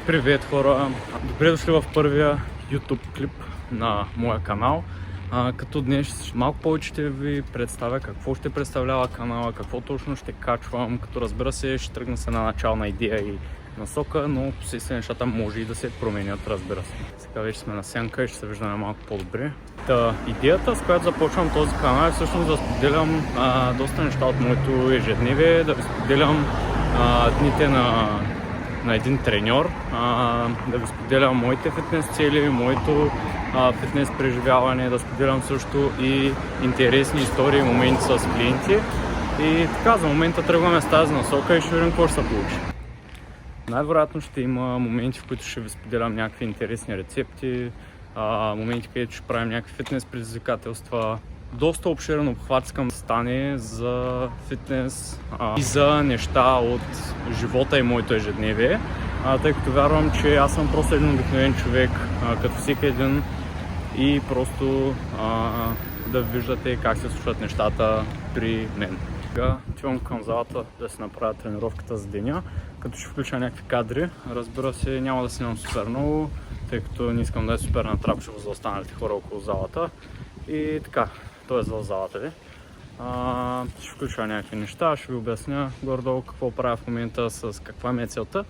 Привет хора! Добре дошли в първия YouTube клип на моя канал. Като днес малко повече ще ви представя какво ще представлява канала, какво точно ще качвам, като разбира се ще тръгна с една начална идея и насока, но последствие нещата може и да се променят, разбира се. Сега вече сме на сянка и ще се виждаме малко по-добре. Идеята, с която започвам този канал е всъщност да споделям доста неща от моето ежедневие, да ви споделям дните на един треньор, да ви споделям моите фитнес цели, моето фитнес преживяване, да споделям също и интересни истории и моменти с клиенти. И така, за момента тръгваме с тази насока и ще видим какво ще се получи. Най-вероятно ще има моменти, в които ще ви споделям някакви интересни рецепти, моменти, където ще правим някакви фитнес предизвикателства. Доста обширен обхват искам да стане за фитнес и за неща от живота и моето ежедневие, тъй като вярвам, че аз съм просто един обикновен човек, като всеки един, и просто да виждате как се случват нещата при мен. Сега отивам към залата да си направя тренировката за деня, като ще включа някакви кадри. Разбира се, няма да снимам супер много, тъй като не искам да е супер натрапчиво за останалите хора около залата. И така, т.е. в залата ви. Ще включва някакви неща, ще ви обясня горе-долу какво правя в момента, с каква ми е целта.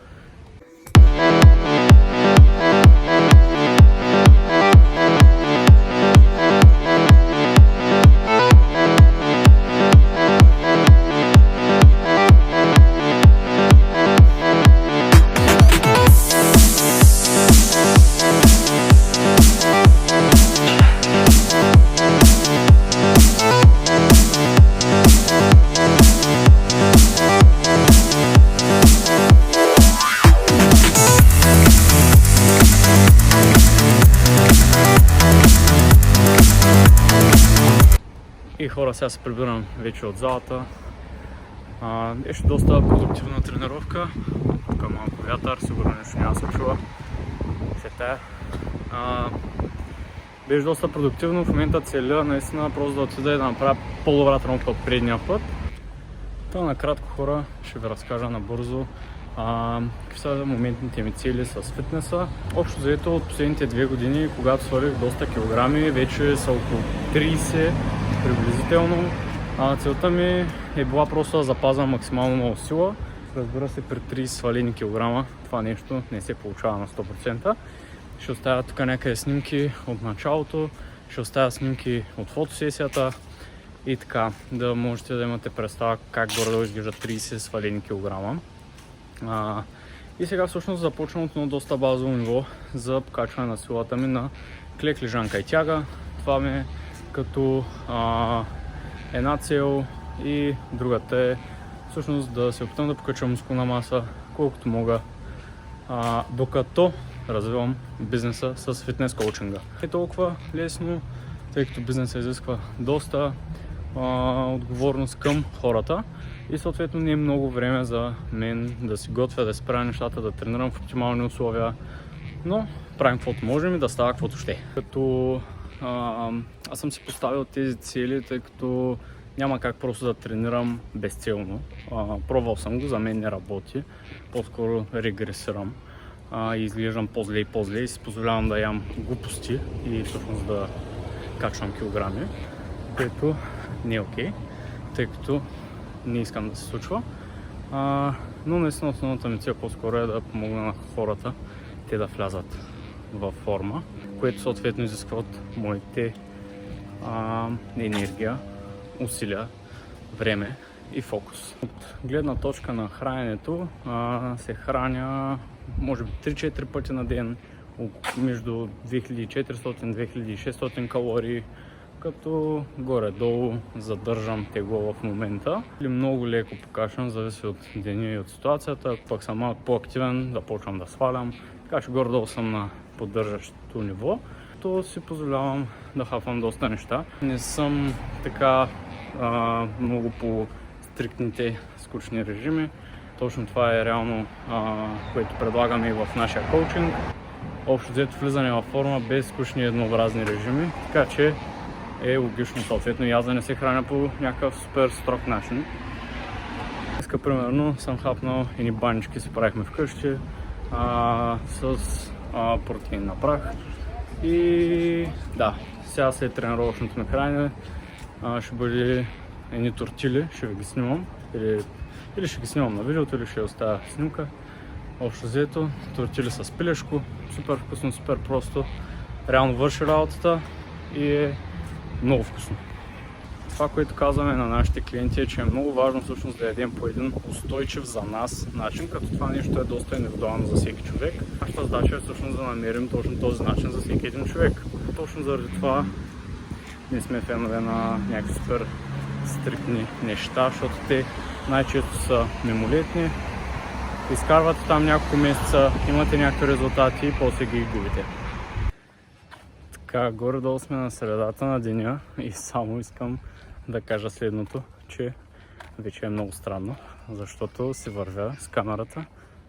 И хора, сега се прибирам вече от залата. Беше доста продуктивна тренировка. Тук е малко вятър, сигурно нещо няма да се чува. Беше доста продуктивно. В момента целя наистина просто да отида и да направя по-добра тренировка от предния път. Накратко хора, ще ви разкажа набързо какви са моментните ми цели с фитнеса. Общо заето от последните 2 години, когато свалих доста килограми, вече са около 30 приблизително. Целта ми е била просто да запазвам максимално много сила. Разбира се, при 30 свалени килограма това нещо не се получава на 100%. Ще оставя тук някъде снимки от началото, ще оставя снимки от фотосесията и така, да можете да имате представа как горе-долу изглежда 30 свалени килограма. И сега всъщност започвам от едно доста базово ниво за покачване на силата ми на клек, лежанка и тяга. Това ми е като една цел, и другата е всъщност да се опитам да покача мускулна маса колкото мога, докато развивам бизнеса с фитнес коучинга. Не е толкова лесно, тъй като бизнесът изисква доста отговорност към хората и съответно не е много време за мен да си готвя, да си правя нещата, да тренирам в оптимални условия, но правим каквото можем и да става каквото ще. Като аз съм си поставил тези цели, тъй като няма как просто да тренирам безцелно. Пробвал съм го, за мен не работи, по-скоро регресирам и изглеждам по-зле и по-зле и си позволявам да ям глупости и всъщност да качвам килограми, което не е окей, тъй като не искам да се случва. Но наистина основната ми цел по-скоро е да помогна на хората те да влязат във форма, което съответно изисква от моите енергия, усилия, време и фокус. От гледна точка на храненето се храня може би 3-4 пъти на ден, между 2400-2600 калории, като горе-долу задържам тегло в момента. Или много леко покачвам, зависи от деня и от ситуацията. Ако пък съм малко по-активен, започвам да свалям. Така че горе-долу съм на поддържащото ниво. То си позволявам да хапвам доста неща. Не съм така много по стриктните скучни режими. Точно това е реално, което предлагаме и в нашия коучинг. Общо взето влизане във форма без скучни еднообразни режими. Така че е логично съответно и аз да не се храня по някакъв супер строг начин. Днеска примерно съм хапнал едни банички, си правихме вкъщи. с протеин на прах. И да, сега след тренировъчното ми хранене ще бъде едни тортили, ще ви ги снимам. Или ще ги снимам на видеото, или ще оставя снимка. Общо взето, тортили с пилешко, супер вкусно, супер просто. Реално върши работата и е много вкусно. Това, което казваме на нашите клиенти е, че е много важно всъщност да ядем по един устойчив за нас начин, като това нещо е доста индивидуално за всеки човек. Нашата задача е всъщност да намерим точно този начин за всеки един човек. Точно заради това не сме фенове на някакви супер стриктни неща, защото те най-често са мимолетни. Изкарвате там няколко месеца, имате някакви резултати и после ги губите. Така, горе-долу сме на средата на деня и само искам да кажа следното, че вече е много странно, защото си вървя с камерата,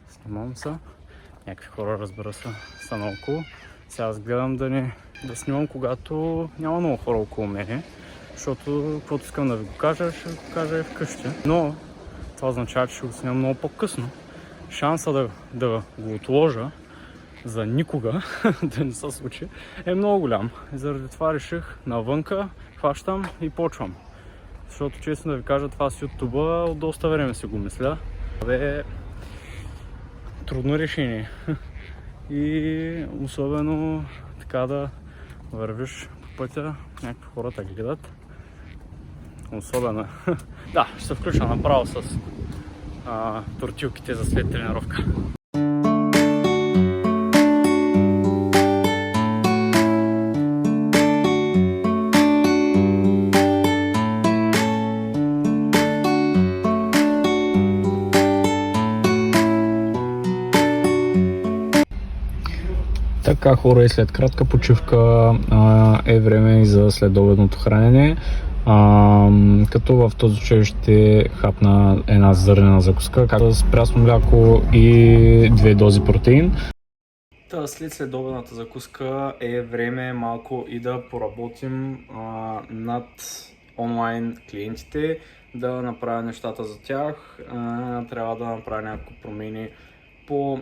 снимам се, някакви хора, разбира се, са наоколо. Сега аз гледам да снимам, когато няма много хора около мене, защото каквото искам да ви го кажа, ще го кажа и вкъщи. Но това означава, че ще го снимам много по-късно. Шанса да го отложа за никога да не се случи е много голям. И заради това реших навънка, хващам и почвам. Защото честно да ви кажа, това с YouTube от доста време си го мисля. Е трудно решение. И особено така да вървиш по пътя, някакви хората гледат. Особено. Да, ще се включа направо с тортилките за след тренировка. Така, хора, и след кратка почивка е време и за следобедното хранене. Като в този случай ще хапна една зърнена закуска, както с прясно мляко и 2 дози протеин. След следобедната закуска е време малко и да поработим над онлайн клиентите, да направя нещата за тях. Трябва да направя някакви промени по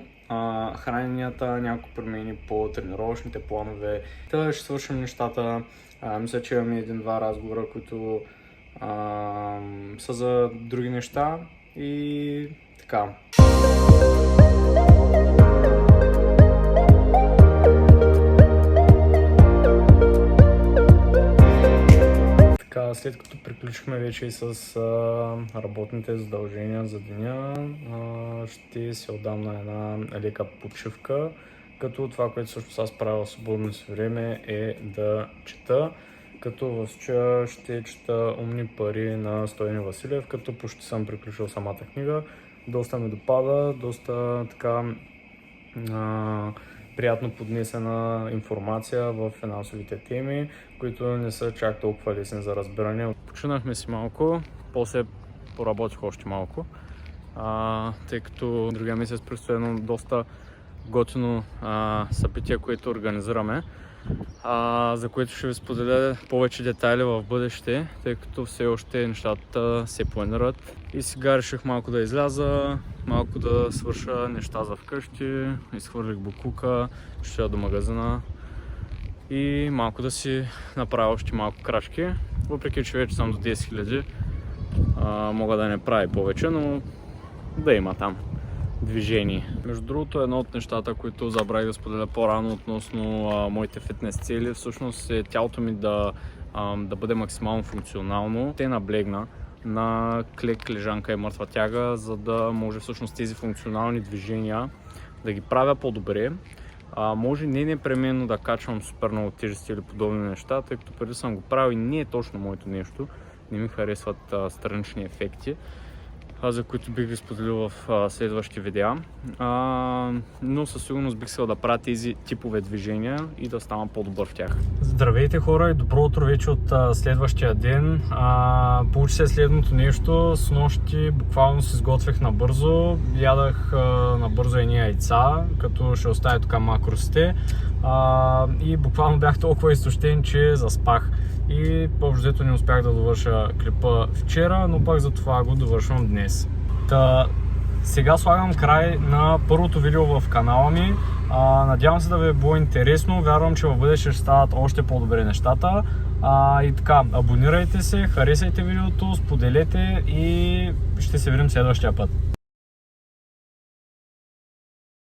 храненията, някакви промени по тренировъчните планове. Ще свършим нещата. Мисля, че имаме 1-2 разговора, които са за други неща и така. След като приключихме вече и с работните задължения за деня, ще се отдам на една лека почивка, като това, което също аз правя в свободно си време е да чета, като в случая ще чета Умни пари на Стойни Василев, като почти съм приключил самата книга. Доста ми допада, доста така приятно поднесена информация в финансовите теми, които не са чак толкова лесни за разбиране. Починахме си малко, после поработих още малко, тъй като другия месец предстои едно доста готино събитие, което организираме, за което ще ви споделя повече детайли в бъдеще, тъй като все още нещата се планират. И сега реших малко да изляза, малко да свърша неща за вкъщи, изхвърлих букука, ще я до магазина и малко да си направя още малко крачки. Въпреки че вече съм до 10 000, мога да не прави повече, но да има там движение. Между другото, едно от нещата, които забравих да споделя по-рано относно моите фитнес цели, всъщност е тялото ми да бъде максимално функционално. Те наблегна на клек, лежанка и мъртва тяга, за да може всъщност тези функционални движения да ги правя по-добре. Може не непременно да качвам супер много тежести или подобни неща, тъй като преди съм го правил и не е точно моето нещо. Не ми харесват странични ефекти, за които бих ви споделил в следващи видеа. Но със сигурност бих искал да правя тези типове движения и да стана по-добър в тях. Здравейте, хора, и добро утро вече от следващия ден. Получи се следното нещо. С нощи буквално се изготвих набързо. Ядах набързо едни яйца, като ще оставя тук макросите. И буквално бях толкова изтощен, че заспах. И по-общо не успях да довърша клипа вчера, но пак за това го довършвам днес. Сега слагам край на първото видео в канала ми. Надявам се да ви е било интересно, вярвам, че в бъдеще ще стават още по-добри нещата. И така, абонирайте се, харесайте видеото, споделете и ще се видим следващия път.